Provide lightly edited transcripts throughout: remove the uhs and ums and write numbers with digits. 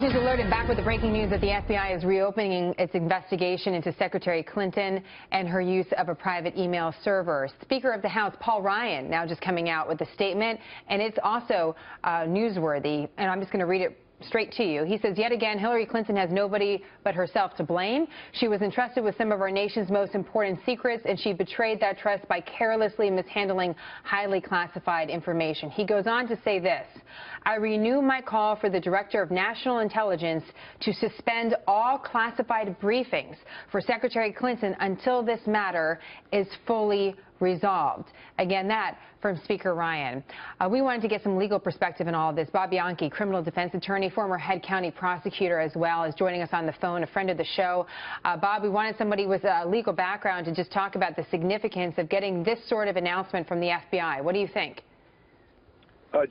News alert and back with the breaking news that the FBI is reopening its investigation into Secretary Clinton and her use of a private email server. Speaker of the House Paul Ryan now just coming out with a statement, and it's also newsworthy, and I'm just going to read it straight to you. He says, yet again, Hillary Clinton has nobody but herself to blame. She was entrusted with some of our nation's most important secrets, and she betrayed that trust by carelessly mishandling highly classified information. He goes on to say this: I renew my call for the Director of National Intelligence to suspend all classified briefings for Secretary Clinton until this matter is fully resolved. Again, that from Speaker Ryan. We wanted to get some legal perspective in all of this. Bob Bianchi, criminal defense attorney, former head county prosecutor as well, is joining us on the phone, a friend of the show. Bob, we wanted somebody with a legal background to just talk about the significance of getting this sort of announcement from the FBI. What do you think?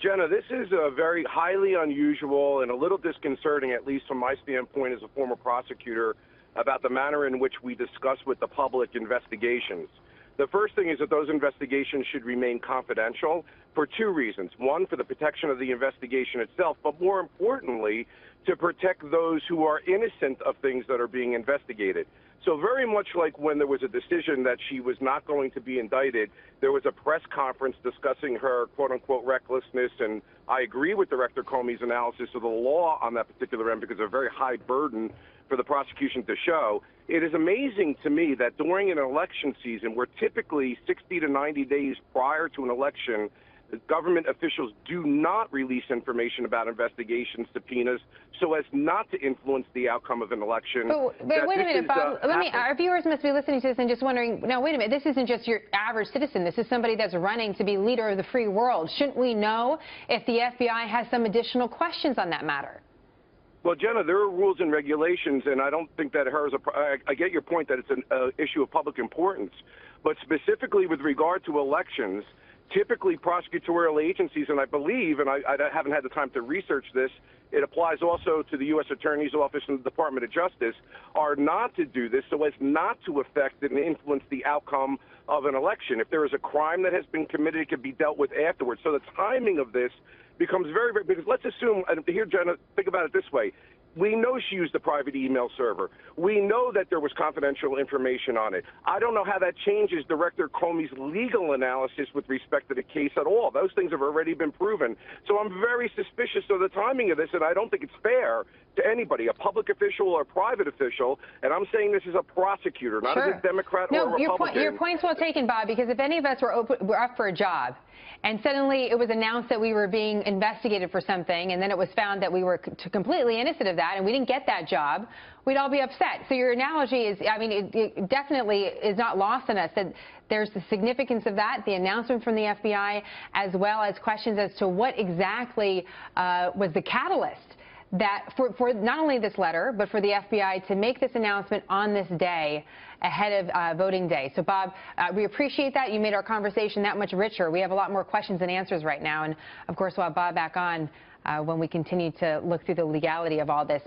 Jenna, this is very highly unusual and a little disconcerting, at least from my standpoint as a former prosecutor, about the manner in which we discuss with the public investigations. The first thing is that those investigations should remain confidential for two reasons. One, for the protection of the investigation itself, but more importantly, to protect those who are innocent of things that are being investigated. So very much like when there was a decision that she was not going to be indicted, there was a press conference discussing her quote-unquote recklessness, and I agree with Director Comey's analysis of the law on that particular end because it's a very high burden for the prosecution to show. It is amazing to me that during an election season, where typically 60 to 90 days prior to an election, the government officials do not release information about investigations, subpoenas, so as not to influence the outcome of an election. But wait a minute, Bob. Our viewers must be listening to this and just wondering, now, wait a minute, this isn't just your average citizen. This is somebody that's running to be leader of the free world. Shouldn't we know if the FBI has some additional questions on that matter? Well, Jenna, there are rules and regulations, and I don't think that I get your point that it's an issue of public importance. But specifically with regard to elections, typically prosecutorial agencies, and I believe, and I haven't had the time to research this, it applies also to the U.S. Attorney's Office and the Department of Justice, are not to do this so as not to affect and influence the outcome of an election. If there is a crime that has been committed, it can be dealt with afterwards. So the timing of this becomes very, very, because let's assume, and here, Jenna, think about it this way. We know she used a private email server. We know that there was confidential information on it. I don't know how that changes Director Comey's legal analysis with respect to the case at all. Those things have already been proven. So I'm very suspicious of the timing of this, and I don't think it's fair to anybody, a public official or a private official. And I'm saying this as a prosecutor, not as a Democrat or a Republican. Your point's well taken, Bob, because if any of us were up for a job, and suddenly it was announced that we were being investigated for something, and then it was found that we were completely innocent of that, and we didn't get that job, we'd all be upset. So your analogy is, I mean, it definitely is not lost on us that there's the significance of that, the announcement from the FBI, as well as questions as to what exactly was the catalyst that for not only this letter, but for the FBI to make this announcement on this day ahead of voting day. So, Bob, we appreciate that. You made our conversation that much richer. We have a lot more questions and answers right now. And, of course, we'll have Bob back on when we continue to look through the legality of all this.